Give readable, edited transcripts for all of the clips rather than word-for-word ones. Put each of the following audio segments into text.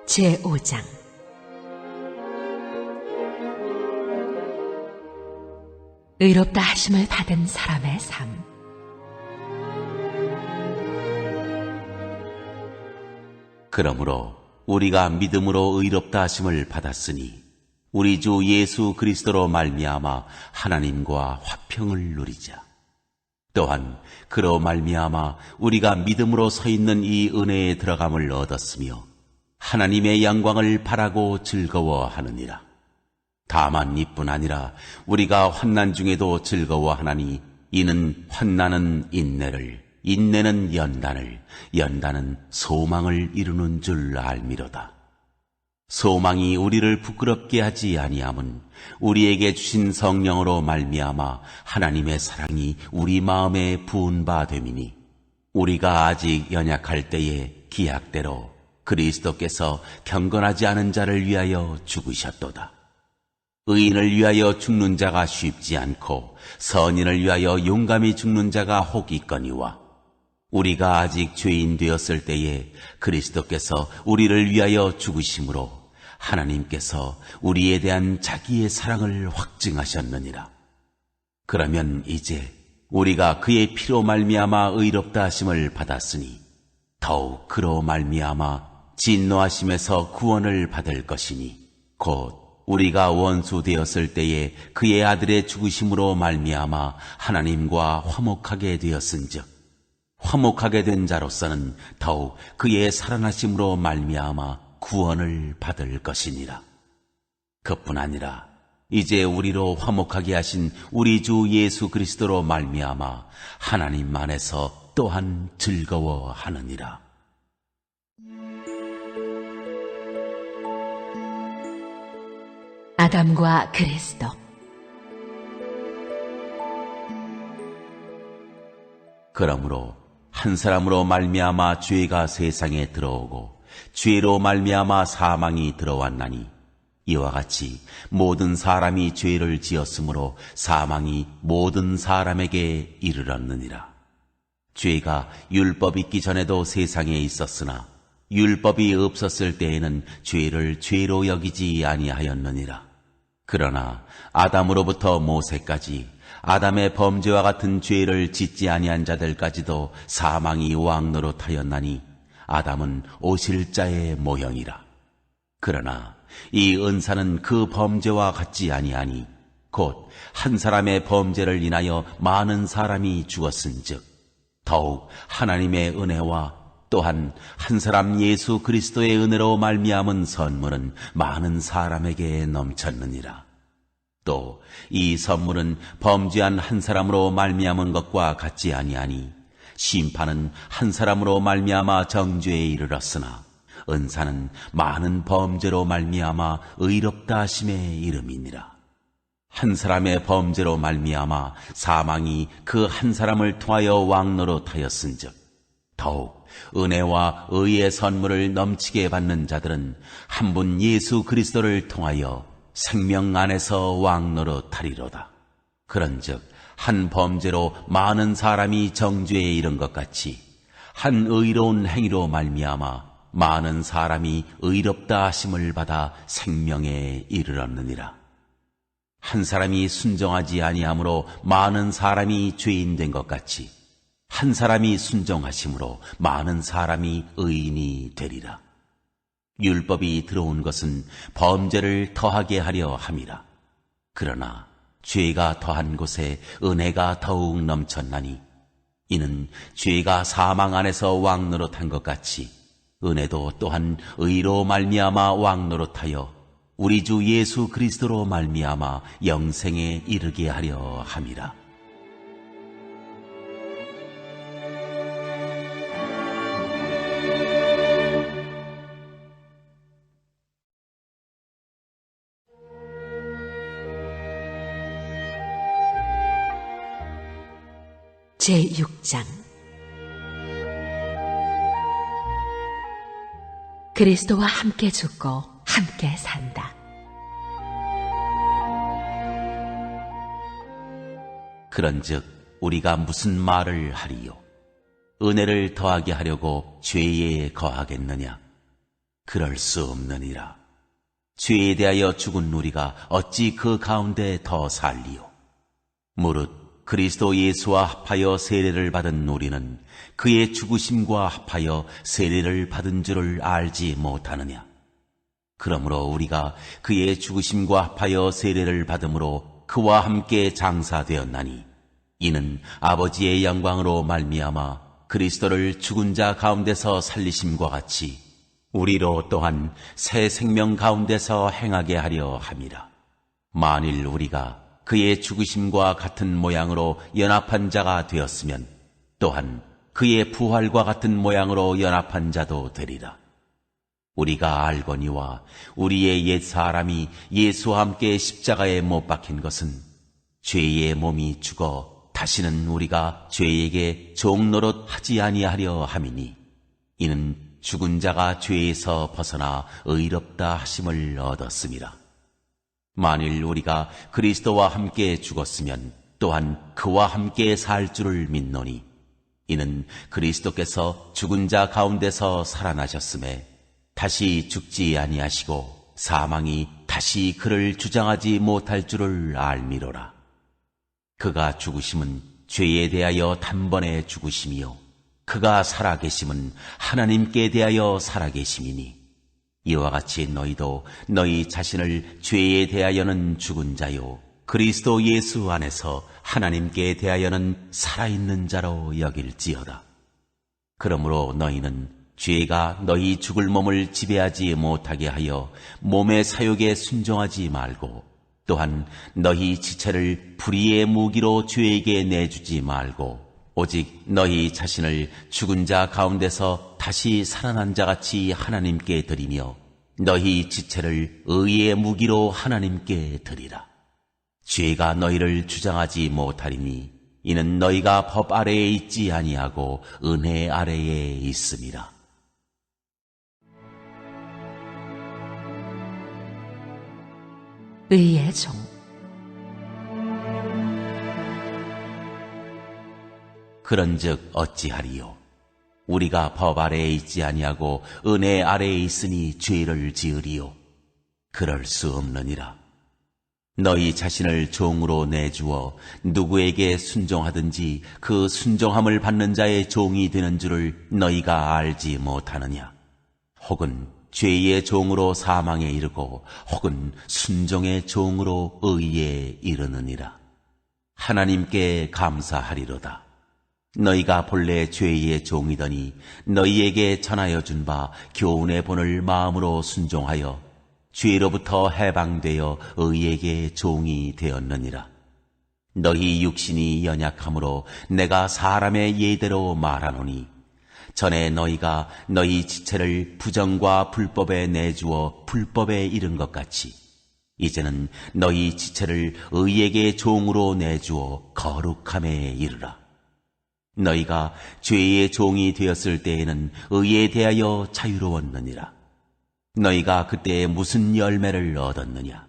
제5장 의롭다 하심을 받은 사람의 삶. 그러므로 우리가 믿음으로 의롭다 하심을 받았으니 우리 주 예수 그리스도로 말미암아 하나님과 화평을 누리자. 또한 그로 말미암아 우리가 믿음으로 서 있는 이 은혜에 들어감을 얻었으며 하나님의 영광을 바라고 즐거워하느니라. 다만 이뿐 아니라 우리가 환난 중에도 즐거워하나니 이는 환난은 인내를, 인내는 연단을, 연단은 소망을 이루는 줄 알미로다. 소망이 우리를 부끄럽게 하지 아니함은 우리에게 주신 성령으로 말미암아 하나님의 사랑이 우리 마음에 부은 바 됨이니 우리가 아직 연약할 때에 기약대로 그리스도께서 경건하지 않은 자를 위하여 죽으셨도다. 의인을 위하여 죽는 자가 쉽지 않고 선인을 위하여 용감히 죽는 자가 혹 있거니와 우리가 아직 죄인 되었을 때에 그리스도께서 우리를 위하여 죽으심으로 하나님께서 우리에 대한 자기의 사랑을 확증하셨느니라. 그러면 이제 우리가 그의 피로 말미암아 의롭다 하심을 받았으니 더욱 그로 말미암아 진노하심에서 구원을 받을 것이니 곧 우리가 원수 되었을 때에 그의 아들의 죽으심으로 말미암아 하나님과 화목하게 되었은즉 화목하게 된 자로서는 더욱 그의 살아나심으로 말미암아 구원을 받을 것이니라. 그뿐 아니라 이제 우리로 화목하게 하신 우리 주 예수 그리스도로 말미암아 하나님 안에서 또한 즐거워하느니라. 아담과 그리스도. 그러므로 한 사람으로 말미암아 죄가 세상에 들어오고 죄로 말미암아 사망이 들어왔나니 이와 같이 모든 사람이 죄를 지었으므로 사망이 모든 사람에게 이르렀느니라. 죄가 율법 있기 전에도 세상에 있었으나 율법이 없었을 때에는 죄를 죄로 여기지 아니하였느니라. 그러나 아담으로부터 모세까지 아담의 범죄와 같은 죄를 짓지 아니한 자들까지도 사망이 왕노릇하였나니 아담은 오실 자의 모형이라. 그러나 이 은사는 그 범죄와 같지 아니하니 곧 한 사람의 범죄를 인하여 많은 사람이 죽었은즉 더욱 하나님의 은혜와 또한 한 사람 예수 그리스도의 은혜로 말미암은 선물은 많은 사람에게 넘쳤느니라. 또 이 선물은 범죄한 한 사람으로 말미암은 것과 같지 아니하니 심판은 한 사람으로 말미암아 정죄에 이르렀으나 은사는 많은 범죄로 말미암아 의롭다 하심에 이름이니라. 한 사람의 범죄로 말미암아 사망이 그 한 사람을 통하여 왕노릇하였은즉 더욱 은혜와 의의 선물을 넘치게 받는 자들은 한 분 예수 그리스도를 통하여 생명 안에서 왕노릇하리로다. 그런즉 한 범죄로 많은 사람이 정죄에 이른 것 같이 한 의로운 행위로 말미암아 많은 사람이 의롭다 하심을 받아 생명에 이르렀느니라. 한 사람이 순종하지 아니함으로 많은 사람이 죄인 된 것 같이 한 사람이 순종하심으로 많은 사람이 의인이 되리라. 율법이 들어온 것은 범죄를 더하게 하려 함이라. 그러나 죄가 더한 곳에 은혜가 더욱 넘쳤나니 이는 죄가 사망 안에서 왕노릇한 것 같이 은혜도 또한 의로 말미암아 왕노릇하여 우리 주 예수 그리스도로 말미암아 영생에 이르게 하려 함이라. 제6장 그리스도와 함께 죽고 함께 산다. 그런즉 우리가 무슨 말을 하리요? 은혜를 더하게 하려고 죄에 거하겠느냐? 그럴 수 없느니라. 죄에 대하여 죽은 우리가 어찌 그 가운데 더 살리요? 무릇 그리스도 예수와 합하여 세례를 받은 우리는 그의 죽으심과 합하여 세례를 받은 줄을 알지 못하느냐? 그러므로 우리가 그의 죽으심과 합하여 세례를 받음으로 그와 함께 장사되었나니 이는 아버지의 영광으로 말미암아 그리스도를 죽은 자 가운데서 살리심과 같이 우리로 또한 새 생명 가운데서 행하게 하려 함이라. 만일 우리가 그의 죽으심과 같은 모양으로 연합한 자가 되었으면 또한 그의 부활과 같은 모양으로 연합한 자도 되리라. 우리가 알거니와 우리의 옛 사람이 예수와 함께 십자가에 못 박힌 것은 죄의 몸이 죽어 다시는 우리가 죄에게 종노릇 하지 아니하려 함이니 이는 죽은 자가 죄에서 벗어나 의롭다 하심을 얻었음이라. 만일 우리가 그리스도와 함께 죽었으면 또한 그와 함께 살 줄을 믿노니 이는 그리스도께서 죽은 자 가운데서 살아나셨음에 다시 죽지 아니하시고 사망이 다시 그를 주장하지 못할 줄을 알미로라. 그가 죽으심은 죄에 대하여 단번에 죽으심이요 그가 살아계심은 하나님께 대하여 살아계심이니 이와 같이 너희도 너희 자신을 죄에 대하여는 죽은 자요 그리스도 예수 안에서 하나님께 대하여는 살아있는 자로 여길지어다. 그러므로 너희는 죄가 너희 죽을 몸을 지배하지 못하게 하여 몸의 사욕에 순종하지 말고 또한 너희 지체를 불의의 무기로 죄에게 내주지 말고 오직 너희 자신을 죽은 자 가운데서 다시 살아난 자같이 하나님께 드리며 너희 지체를 의의 무기로 하나님께 드리라. 죄가 너희를 주장하지 못하리니 이는 너희가 법 아래에 있지 아니하고 은혜 아래에 있음이라. 의의 종. 그런즉 어찌하리요? 우리가 법 아래에 있지 아니하고 은혜 아래에 있으니 죄를 지으리요? 그럴 수 없느니라. 너희 자신을 종으로 내주어 누구에게 순종하든지 그 순종함을 받는 자의 종이 되는 줄을 너희가 알지 못하느냐? 혹은 죄의 종으로 사망에 이르고 혹은 순종의 종으로 의에 이르느니라. 하나님께 감사하리로다. 너희가 본래 죄의 종이더니 너희에게 전하여 준 바 교훈의 본을 마음으로 순종하여 죄로부터 해방되어 의에게 종이 되었느니라. 너희 육신이 연약함으로 내가 사람의 예대로 말하노니 전에 너희가 너희 지체를 부정과 불법에 내주어 불법에 이른 것 같이 이제는 너희 지체를 의에게 종으로 내주어 거룩함에 이르라. 너희가 죄의 종이 되었을 때에는 의에 대하여 자유로웠느니라. 너희가 그때 무슨 열매를 얻었느냐?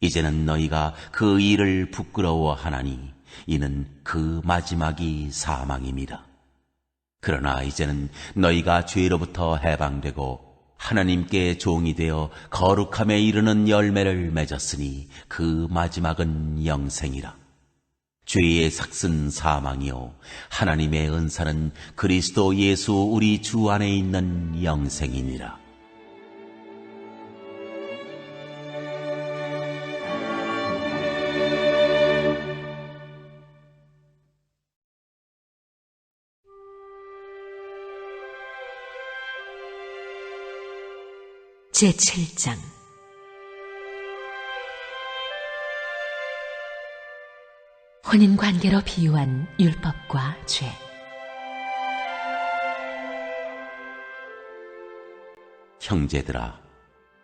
이제는 너희가 그 일을 부끄러워하나니 이는 그 마지막이 사망임이라. 그러나 이제는 너희가 죄로부터 해방되고 하나님께 종이 되어 거룩함에 이르는 열매를 맺었으니 그 마지막은 영생이라. 죄의 삭은 사망이요 하나님의 은사는 그리스도 예수 우리 주 안에 있는 영생이니라. 제7장. 혼인관계로 비유한 율법과 죄. 형제들아,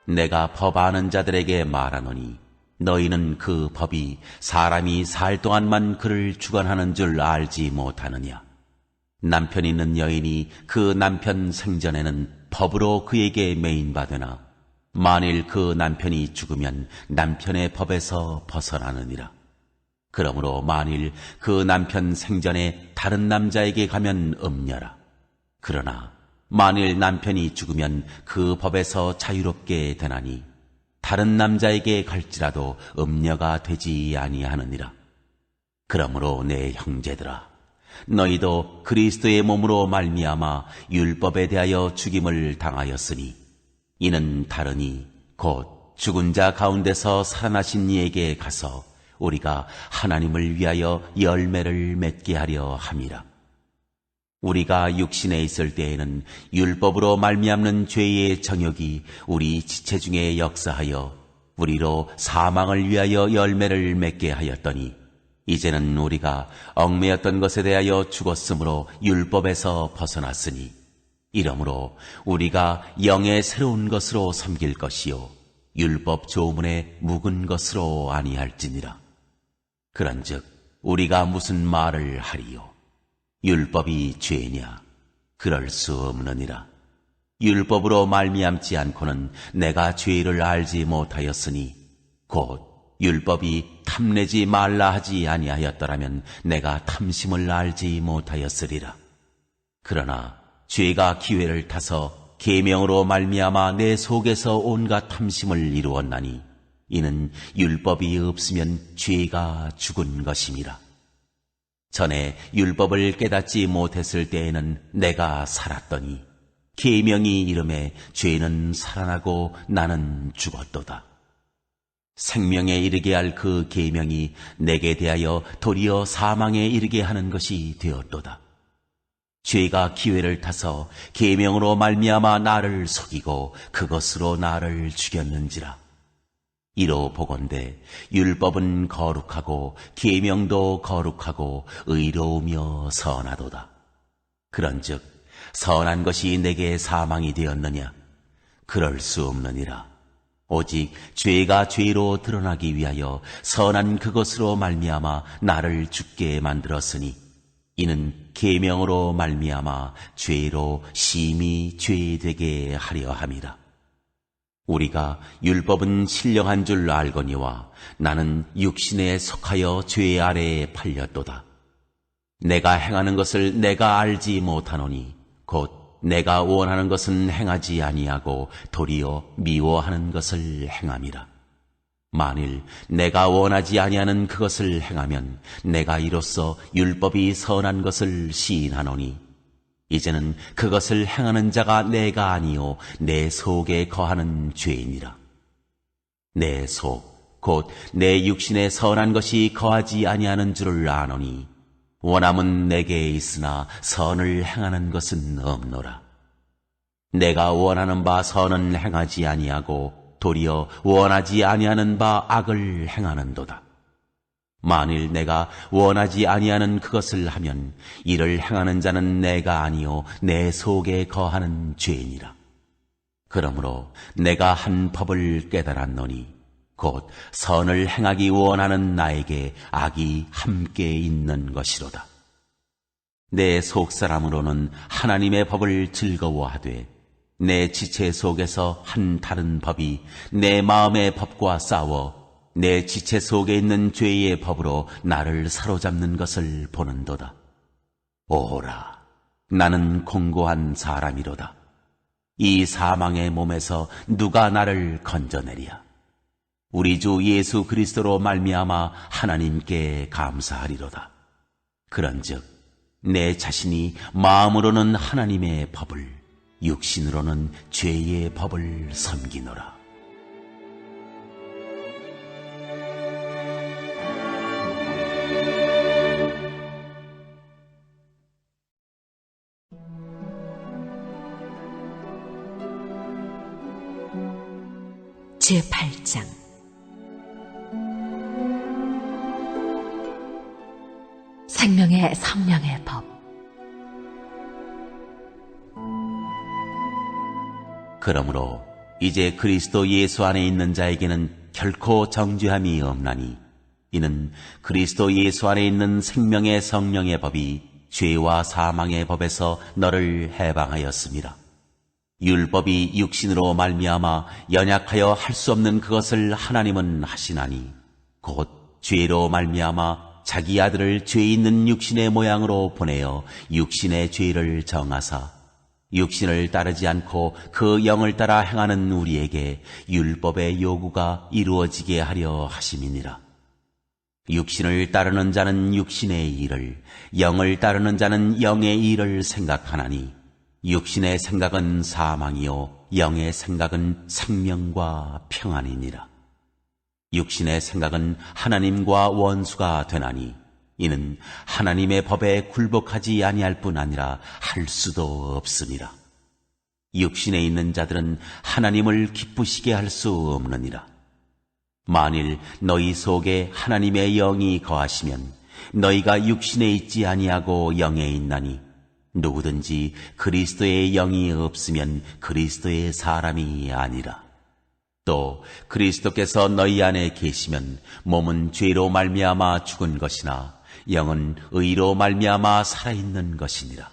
내가 법 아는 자들에게 말하노니 너희는 그 법이 사람이 살 동안만 그를 주관하는 줄 알지 못하느냐? 남편 있는 여인이 그 남편 생전에는 법으로 그에게 매인받으나 만일 그 남편이 죽으면 남편의 법에서 벗어나느니라. 그러므로 만일 그 남편 생전에 다른 남자에게 가면 음녀라. 그러나 만일 남편이 죽으면 그 법에서 자유롭게 되나니 다른 남자에게 갈지라도 음녀가 되지 아니하느니라. 그러므로 내 형제들아, 너희도 그리스도의 몸으로 말미암아 율법에 대하여 죽임을 당하였으니 이는 다르니 곧 죽은 자 가운데서 살아나신 이에게 가서 우리가 하나님을 위하여 열매를 맺게 하려 함이라. 우리가 육신에 있을 때에는 율법으로 말미암는 죄의 정욕이 우리 지체 중에 역사하여 우리로 사망을 위하여 열매를 맺게 하였더니 이제는 우리가 얽매였던 것에 대하여 죽었으므로 율법에서 벗어났으니 이러므로 우리가 영의 새로운 것으로 섬길 것이요 율법 조문에 묵은 것으로 아니할지니라. 그런즉 우리가 무슨 말을 하리요? 율법이 죄냐? 그럴 수 없느니라. 율법으로 말미암지 않고는 내가 죄를 알지 못하였으니 곧 율법이 탐내지 말라 하지 아니하였더라면 내가 탐심을 알지 못하였으리라. 그러나 죄가 기회를 타서 계명으로 말미암아 내 속에서 온갖 탐심을 이루었나니 이는 율법이 없으면 죄가 죽은 것임이라. 전에 율법을 깨닫지 못했을 때에는 내가 살았더니 계명이 이름에 죄는 살아나고 나는 죽었도다. 생명에 이르게 할 그 계명이 내게 대하여 도리어 사망에 이르게 하는 것이 되었도다. 죄가 기회를 타서 계명으로 말미암아 나를 속이고 그것으로 나를 죽였는지라. 이로 보건대 율법은 거룩하고 계명도 거룩하고 의로우며 선하도다. 그런즉 선한 것이 내게 사망이 되었느냐? 그럴 수 없느니라. 오직 죄가 죄로 드러나기 위하여 선한 그것으로 말미암아 나를 죽게 만들었으니 이는 계명으로 말미암아 죄로 심히 죄되게 하려 함이라. 우리가 율법은 신령한 줄 알거니와 나는 육신에 속하여 죄 아래에 팔렸도다. 내가 행하는 것을 내가 알지 못하노니 곧 내가 원하는 것은 행하지 아니하고 도리어 미워하는 것을 행함이라. 만일 내가 원하지 아니하는 그것을 행하면 내가 이로써 율법이 선한 것을 시인하노니 이제는 그것을 행하는 자가 내가 아니요 내 속에 거하는 죄이니라. 내 속, 곧 내 육신에 선한 것이 거하지 아니하는 줄을 아노니 원함은 내게 있으나 선을 행하는 것은 없노라. 내가 원하는 바 선은 행하지 아니하고 도리어 원하지 아니하는 바 악을 행하는도다. 만일 내가 원하지 아니하는 그것을 하면 이를 행하는 자는 내가 아니요 내 속에 거하는 죄이니라. 그러므로 내가 한 법을 깨달았노니 곧 선을 행하기 원하는 나에게 악이 함께 있는 것이로다. 내 속사람으로는 하나님의 법을 즐거워하되 내 지체 속에서 한 다른 법이 내 마음의 법과 싸워 내 지체 속에 있는 죄의 법으로 나를 사로잡는 것을 보는도다. 오라, 나는 공고한 사람이로다. 이 사망의 몸에서 누가 나를 건져내랴? 우리 주 예수 그리스도로 말미암아 하나님께 감사하리로다. 그런즉 내 자신이 마음으로는 하나님의 법을, 육신으로는 죄의 법을 섬기노라. 제8장 생명의 성령의 법. 그러므로 이제 그리스도 예수 안에 있는 자에게는 결코 정죄함이 없나니 이는 그리스도 예수 안에 있는 생명의 성령의 법이 죄와 사망의 법에서 너를 해방하였습니다. 율법이 육신으로 말미암아 연약하여 할 수 없는 그것을 하나님은 하시나니 곧 죄로 말미암아 자기 아들을 죄 있는 육신의 모양으로 보내어 육신의 죄를 정하사 육신을 따르지 않고 그 영을 따라 행하는 우리에게 율법의 요구가 이루어지게 하려 하심이니라. 육신을 따르는 자는 육신의 일을, 영을 따르는 자는 영의 일을 생각하나니 육신의 생각은 사망이요 영의 생각은 생명과 평안이니라. 육신의 생각은 하나님과 원수가 되나니 이는 하나님의 법에 굴복하지 아니할 뿐 아니라 할 수도 없음이라. 육신에 있는 자들은 하나님을 기쁘시게 할 수 없느니라. 만일 너희 속에 하나님의 영이 거하시면 너희가 육신에 있지 아니하고 영에 있나니 누구든지 그리스도의 영이 없으면 그리스도의 사람이 아니라. 또 그리스도께서 너희 안에 계시면 몸은 죄로 말미암아 죽은 것이나 영은 의로 말미암아 살아있는 것이니라.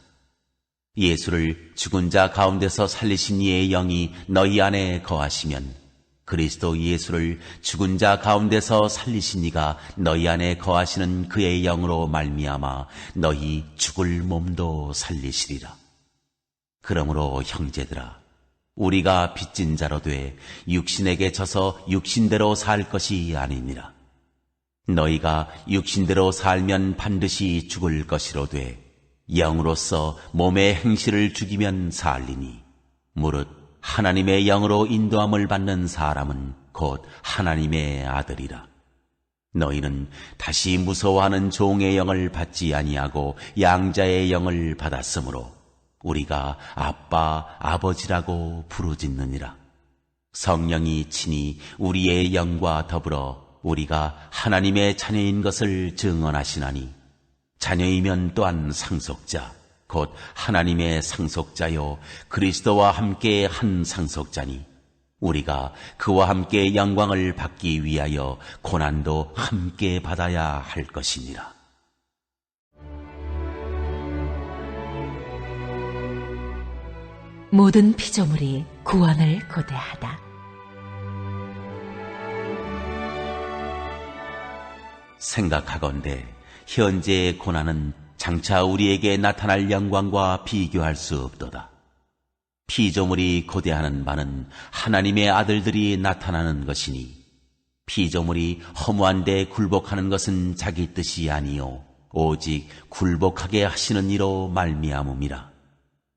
예수를 죽은 자 가운데서 살리신 이의 영이 너희 안에 거하시면 그리스도 예수를 죽은 자 가운데서 살리신 이가 너희 안에 거하시는 그의 영으로 말미암아 너희 죽을 몸도 살리시리라. 그러므로 형제들아, 우리가 빚진 자로 돼 육신에게 져서 육신대로 살 것이 아니니라. 너희가 육신대로 살면 반드시 죽을 것이로되 영으로서 몸의 행실을 죽이면 살리니 무릇 하나님의 영으로 인도함을 받는 사람은 곧 하나님의 아들이라. 너희는 다시 무서워하는 종의 영을 받지 아니하고 양자의 영을 받았으므로 우리가 아빠, 아버지라고 부르짖느니라. 성령이 친히 우리의 영과 더불어 우리가 하나님의 자녀인 것을 증언하시나니 자녀이면 또한 상속자, 곧 하나님의 상속자요 그리스도와 함께 한 상속자니 우리가 그와 함께 영광을 받기 위하여 고난도 함께 받아야 할 것이니라. 모든 피조물이 구원을 고대하다. 생각하건대 현재의 고난은 장차 우리에게 나타날 영광과 비교할 수 없도다. 피조물이 고대하는 바는 하나님의 아들들이 나타나는 것이니 피조물이 허무한 데 굴복하는 것은 자기 뜻이 아니요 오직 굴복하게 하시는 이로 말미암음이라.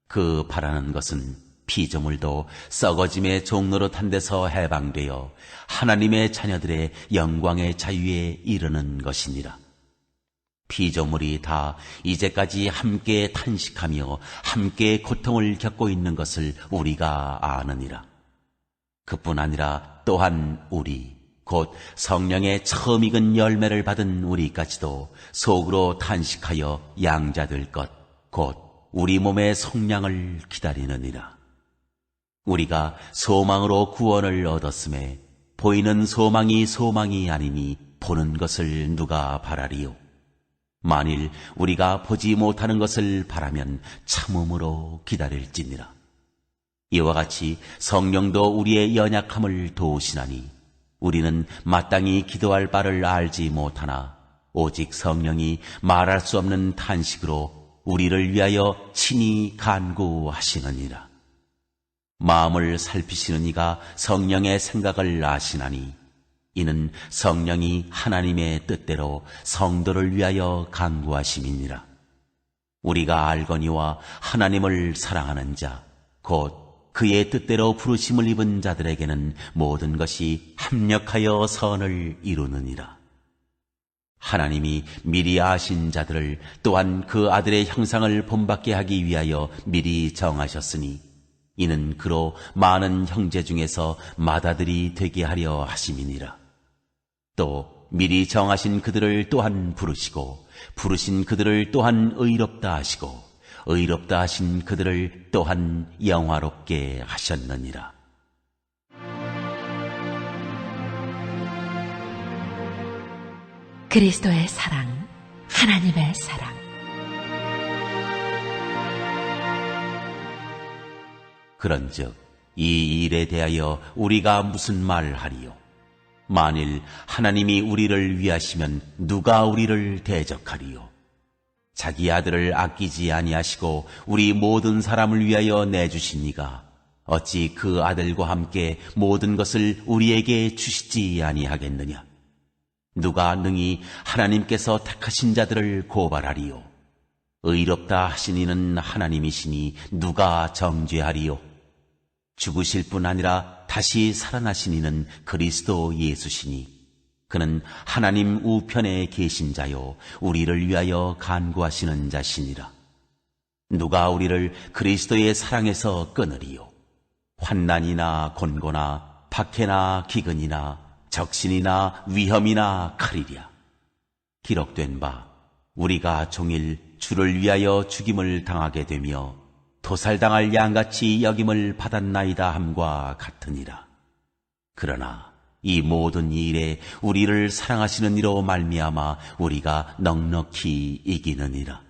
그 바라는 것은 피조물도 썩어짐의 종노릇한 데서 해방되어 하나님의 자녀들의 영광의 자유에 이르는 것이니라. 피조물이 다 이제까지 함께 탄식하며 함께 고통을 겪고 있는 것을 우리가 아느니라. 그뿐 아니라 또한 우리 곧 성령의 처음 익은 열매를 받은 우리까지도 속으로 탄식하여 양자될 것 곧 우리 몸의 속량을 기다리느니라. 우리가 소망으로 구원을 얻었음에 보이는 소망이 아니니 보는 것을 누가 바라리요. 만일 우리가 보지 못하는 것을 바라면 참음으로 기다릴지니라. 이와 같이 성령도 우리의 연약함을 도우시나니 우리는 마땅히 기도할 바를 알지 못하나 오직 성령이 말할 수 없는 탄식으로 우리를 위하여 친히 간구하시느니라. 마음을 살피시는 이가 성령의 생각을 아시나니 이는 성령이 하나님의 뜻대로 성도를 위하여 간구하심이니라. 우리가 알거니와 하나님을 사랑하는 자, 곧 그의 뜻대로 부르심을 입은 자들에게는 모든 것이 합력하여 선을 이루느니라. 하나님이 미리 아신 자들을 또한 그 아들의 형상을 본받게 하기 위하여 미리 정하셨으니 이는 그로 많은 형제 중에서 맏아들이 되게 하려 하심이니라. 또 미리 정하신 그들을 또한 부르시고 부르신 그들을 또한 의롭다 하시고 의롭다 하신 그들을 또한 영화롭게 하셨느니라. 그리스도의 사랑, 하나님의 사랑. 그런즉 이 일에 대하여 우리가 무슨 말하리요? 만일 하나님이 우리를 위하시면 누가 우리를 대적하리요? 자기 아들을 아끼지 아니하시고 우리 모든 사람을 위하여 내주신 이가 어찌 그 아들과 함께 모든 것을 우리에게 주시지 아니하겠느냐? 누가 능히 하나님께서 택하신 자들을 고발하리요? 의롭다 하신 이는 하나님이시니 누가 정죄하리요? 죽으실 뿐 아니라 다시 살아나신 이는 그리스도 예수시니 그는 하나님 우편에 계신 자요 우리를 위하여 간구하시는 자시니라. 누가 우리를 그리스도의 사랑에서 끊으리요? 환난이나 곤고나 박해나 기근이나 적신이나 위험이나 칼이랴. 기록된 바 우리가 종일 주를 위하여 죽임을 당하게 되며 도살당할 양같이 여김을 받았나이다 함과 같으니라. 그러나 이 모든 일에 우리를 사랑하시는 이로 말미암아 우리가 넉넉히 이기느니라.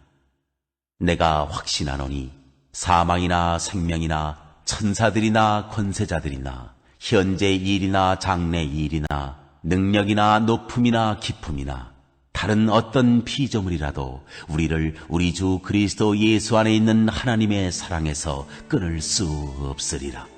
내가 확신하노니 사망이나 생명이나 천사들이나 권세자들이나 현재 일이나 장래 일이나 능력이나 높음이나 기품이나 다른 어떤 피조물이라도 우리를 우리 주 그리스도 예수 안에 있는 하나님의 사랑에서 끊을 수 없으리라.